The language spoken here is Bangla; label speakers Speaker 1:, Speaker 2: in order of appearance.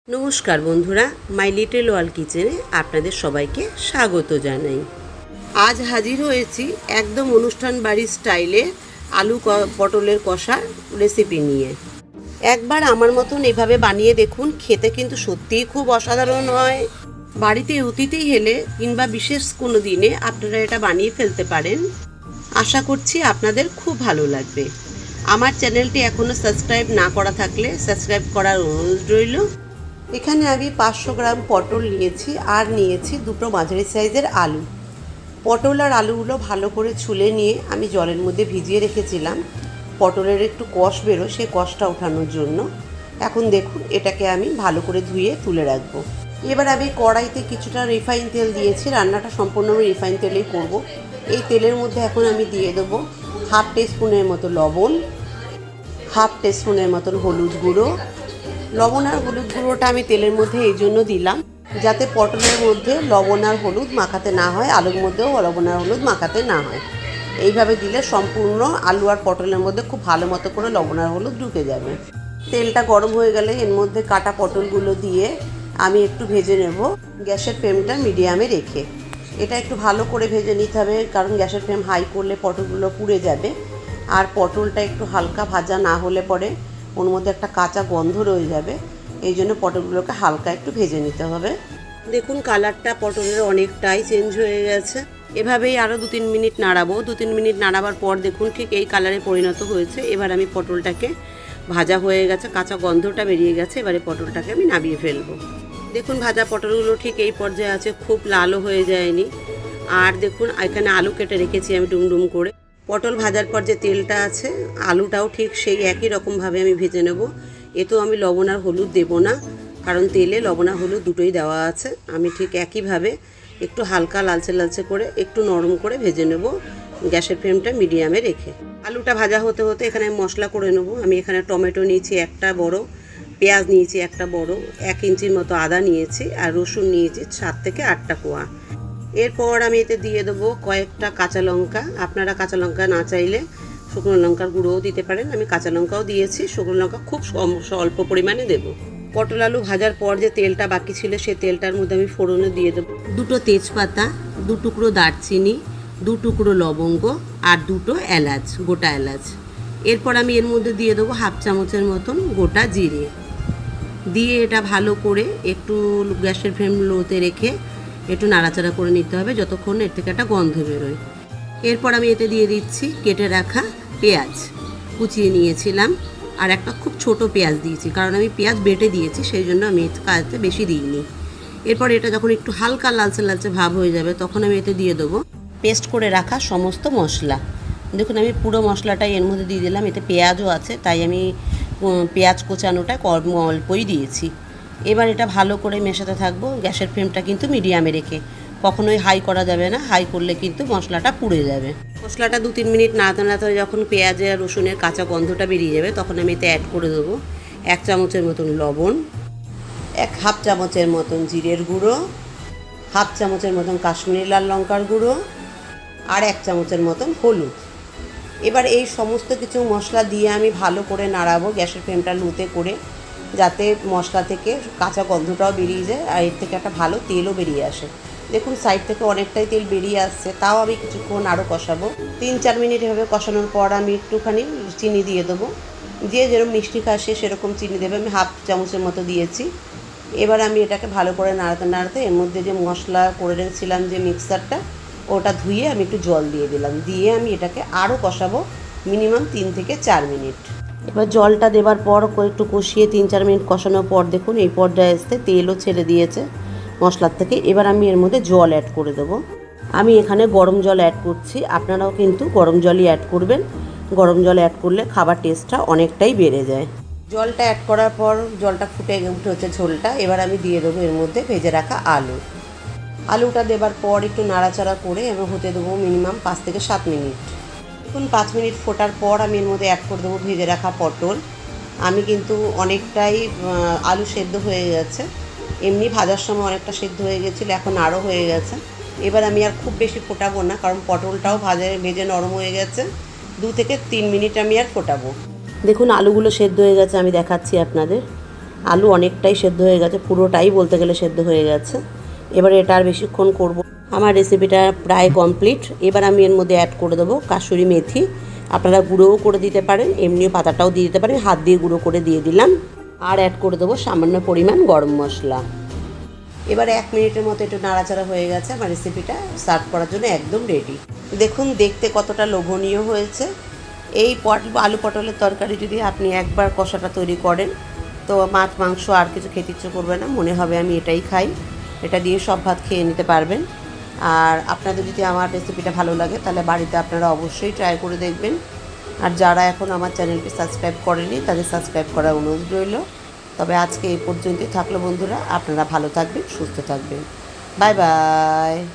Speaker 1: নমস্কার বন্ধুরা, মাই লিটল ওয়ার্ল্ড কিচেনে আপনাদের সবাইকে স্বাগত জানাই। আজ হাজির হয়েছি একদম অনুষ্ঠান বাড়ির স্টাইলে আলু পটলের কষা রেসিপি নিয়ে। একবার আমার মতন এভাবে বানিয়ে দেখুন, খেতে কিন্তু সত্যিই খুব অসাধারণ হয়। বাড়িতে অতিথি এলে কিংবা বিশেষ কোনো দিনে আপনারা এটা বানিয়ে ফেলতে পারেন। আশা করছি আপনাদের খুব ভালো লাগবে। আমার চ্যানেলটি এখনও সাবস্ক্রাইব না করা থাকলে সাবস্ক্রাইব করার অনুরোধ রইল। এখানে আমি 500 গ্রাম পটল নিয়েছি আর নিয়েছি দুটো মাঝারি সাইজের আলু। পটল আর আলুগুলো ভালো করে ছুলে নিয়ে আমি জলের মধ্যে ভিজিয়ে রেখেছিলাম পটলের একটু কষ বেরো, সেই কষটা ওঠানোর জন্য। এখন দেখুন, এটাকে আমি ভালো করে ধুয়ে তুলে রাখবো। এবার আমি কড়াইতে কিছুটা রিফাইন তেল দিয়েছি, রান্নাটা সম্পূর্ণ আমি রিফাইন তেলেই করব। এই তেলের মধ্যে এখন আমি দিয়ে দেবো হাফ টিস্পুনের মতো লবণ, হাফ টিস্পুনের মতন হলুদ গুঁড়ো। লবণ আর হলুদ গুঁড়োটা আমি তেলের মধ্যে এই জন্য দিলাম যাতে পটলের মধ্যে লবণ আর হলুদ মাখাতে না হয়, আলুর মধ্যেও লবণ আর হলুদ মাখাতে না হয়। এইভাবে দিলে সম্পূর্ণ আলু আর পটলের মধ্যে খুব ভালো মতো করে লবণ আর হলুদ ঢুকে যাবে। তেলটা গরম হয়ে গেলে এর মধ্যে কাটা পটলগুলো দিয়ে আমি একটু ভেজে নেব, গ্যাসের ফ্লেমটা মিডিয়ামে রেখে। এটা একটু ভালো করে ভেজে নিতে হবে, কারণ গ্যাসের ফ্লেম হাই করলে পটলগুলো পুড়ে যাবে। আর পটলটা একটু হালকা ভাজা না হলে পরে ওর মধ্যে একটা কাঁচা গন্ধ রয়ে যাবে। এই জন্য পটলগুলোকে হালকা একটু ভেজে নিতে হবে। দেখুন, কালারটা পটলের অনেকটাই চেঞ্জ হয়ে গেছে। এভাবেই আরও 2-3 মিনিট নাড়াবো। 2-3 মিনিট নাড়াবার পর দেখুন ঠিক এই কালারে পরিণত হয়েছে। এবার আমি পটলটাকে ভাজা হয়ে গেছে, কাঁচা গন্ধটা বেরিয়ে গেছে। এবারে পটলটাকে আমি নামিয়ে ফেলবো। দেখুন, ভাজা পটলগুলো ঠিক এই পর্যায়ে আছে, খুব লালও হয়ে যায়নি। আর দেখুন, এখানে আলু কেটে রেখেছি আমি ডুমডুম করে। পটল ভাজার পর যে তেলটা আছে, আলুটাও ঠিক সেই একই রকমভাবে আমি ভেজে নেব। এতেও আমি লবণ আর হলুদ দেবো না, কারণ তেলে লবণ আর হলুদ দুটোই দেওয়া আছে। আমি ঠিক একইভাবে একটু হালকা লালচে লালচে করে একটু নরম করে ভেজে নেব, গ্যাসের ফ্লেমটা মিডিয়ামে রেখে। আলুটা ভাজা হতে হতে এখানে মশলা করে নেব। আমি এখানে টমেটো নিয়েছি একটা বড়, পেঁয়াজ নিয়েছি একটা বড়, 1 ইঞ্চির মতো আদা নিয়েছি, আর রসুন নিয়েছি 7 থেকে 8টা কোয়া। এরপর আমি এতে দিয়ে দেবো কয়েকটা কাঁচা লঙ্কা। আপনারা কাঁচা লঙ্কা না চাইলে শুকনো লঙ্কার গুঁড়োও দিতে পারেন। আমি কাঁচা লঙ্কাও দিয়েছি, শুকনো লঙ্কা খুব অল্প পরিমাণে দেবো। পটল আলু ভাজার পর যে তেলটা বাকি ছিল সেই তেলটার মধ্যে আমি ফোড়নে দিয়ে দেবো 2 তেজপাতা, 2 টুকরো দারচিনি, 2 টুকরো লবঙ্গ আর 2 এলাচ, গোটা এলাচ। এরপর আমি এর মধ্যে দিয়ে দেবো হাফ চামচের মতন গোটা জিরে দিয়ে এটা ভালো করে একটু গ্যাসের ফ্লেম লোতে রেখে একটু নাড়াচাড়া করে নিতে হবে যতক্ষণ এর থেকে একটা গন্ধ বেরোয়। এরপর আমি এতে দিয়ে দিচ্ছি কেটে রাখা পেঁয়াজ, কুচিয়ে নিয়েছিলাম। আর একটা খুব ছোট পেঁয়াজ দিয়েছি, কারণ আমি পেঁয়াজ বেটে দিয়েছি, সেই জন্য আমি কাজতে বেশি দিইনি। এরপর এটা যখন একটু হালকা লালচে লালচে ভাব হয়ে যাবে তখন আমি এতে দিয়ে দেবো পেস্ট করে রাখা সমস্ত মশলা। দেখুন, আমি পুরো মশলাটাই এর মধ্যে দিয়ে দিলাম। এতে পেঁয়াজও আছে, তাই আমি পেঁয়াজ কোচানোটা অল্পই দিয়েছি। এবার এটা ভালো করে মেশাতে থাকবো, গ্যাসের ফ্লেমটা কিন্তু মিডিয়ামে রেখে। কখনোই হাই করা যাবে না, হাই করলে কিন্তু মশলাটা পুড়ে যাবে। মশলাটা 2-3 মিনিট নাড়াতে নাড়াতে যখন পেঁয়াজ আর রসুনের কাঁচা গন্ধটা বেরিয়ে যাবে তখন আমি এতে অ্যাড করে দেবো 1 চামচের মতন লবণ, হাফ চামচের মতন জিরের গুঁড়ো, হাফ চামচের মতন কাশ্মীরি লাল লঙ্কার গুঁড়ো আর 1 চামচের মতন হলুদ। এবার এই সমস্ত কিছু মশলা দিয়ে আমি ভালো করে নাড়াবো, গ্যাসের ফ্লেমটা লোতে করে, যাতে মশলা থেকে কাঁচা গন্ধটাও বেরিয়ে যায় আর এর থেকে একটা ভালো তেলও বেরিয়ে আসে। দেখুন, সাইড থেকে অনেকটাই তেল বেরিয়ে আসছে, তাও আমি কিছুক্ষণ আরও কষাবো। 3-4 মিনিট এভাবে কষানোর পর আমি একটুখানি চিনি দিয়ে দেবো। যে যেরকম মিষ্টি খাসে সেরকম চিনি দেবে। আমি হাফ চামচের মতো দিয়েছি। এবার আমি এটাকে ভালো করে নাড়াতে নাড়াতে এর মধ্যে যে মশলা করে রেখেছিলাম যে মিক্সারটা, ওটা ধুয়ে আমি একটু জল দিয়ে দিলাম। দিয়ে আমি এটাকে আরও কষাবো মিনিমাম 3 থেকে 4 মিনিট। এবার জলটা দেওয়ার পর একটু কষিয়ে 3-4 মিনিট কষানোর পর দেখুন এই পর্যায়ে আসতে তেলও ছেড়ে দিয়েছে মশলার থেকে। এবার আমি এর মধ্যে জল অ্যাড করে দেবো। আমি এখানে গরম জল অ্যাড করছি, আপনারাও কিন্তু গরম জলই অ্যাড করবেন। গরম জল অ্যাড করলে খাবার টেস্টটা অনেকটাই বেড়ে যায়। জলটা অ্যাড করার পর জলটা ফুটে উঠে হচ্ছে ঝোলটা। এবার আমি দিয়ে দেবো এর মধ্যে ভেজে রাখা আলুটা দেবার পর একটু নাড়াচাড়া করে এবং হতে দেবো মিনিমাম 5 থেকে 7 মিনিট। দেখুন, 5 মিনিট ফোটার পর আমি এর মধ্যে অ্যাড করে দেবো ভেজে রাখা পটল। আমি কিন্তু অনেকটাই আলু সেদ্ধ হয়ে গেছে, এমনি ভাজার সময় অনেকটা সেদ্ধ হয়ে গেছিলো, এখন আরও হয়ে গেছে। এবার আমি আর খুব বেশি ফোটাবো না, কারণ পটলটাও ভেজে নরম হয়ে গেছে। 2 থেকে 3 মিনিট আমি আর ফোটাবো। দেখুন, আলুগুলো সেদ্ধ হয়ে গেছে, আমি দেখাচ্ছি আপনাদের। আলু অনেকটাই সেদ্ধ হয়ে গেছে, পুরোটাই বলতে গেলে সেদ্ধ হয়ে গেছে। এবার এটা আর বেশিক্ষণ করব। আমার রেসিপিটা প্রায় কমপ্লিট। এবার আমি এর মধ্যে অ্যাড করে দেবো কাসুরি মেথি। আপনারা গুঁড়োও করে দিতে পারেন, এমনিও পাতাটাও দিয়ে দিতে পারেন, হাত দিয়ে গুঁড়ো করে দিয়ে দিলাম। আর অ্যাড করে দেবো সামান্য পরিমাণ গরম মশলা। এবার 1 মিনিটের মতো একটু নাড়াচাড়া হয়ে গেছে, আমার রেসিপিটা সার্ভ করার জন্য একদম রেডি। দেখুন দেখতে কতটা লোভনীয় হয়েছে। এই আলু পটলের তরকারি যদি আপনি একবার কষাটা তৈরি করেন তো মাছ মাংস আর কিছু খেতে ইচ্ছে করবে না, মনে হবে আমি এটাই খাই। এটা দিয়ে সব ভাত খেয়ে নিতে পারবেন। আর আপনাদের যদি আমার রেসিপিটা ভালো লাগে তাহলে বাড়িতে আপনারা অবশ্যই ট্রাই করে দেখবেন। আর যারা এখন আমার চ্যানেলটি সাবস্ক্রাইব করেনি তাদের সাবস্ক্রাইব করার অনুরোধ রইল। তবে আজকে এই পর্যন্তই থাকলো বন্ধুরা, আপনারা ভালো থাকবেন, সুস্থ থাকবেন। Bye bye.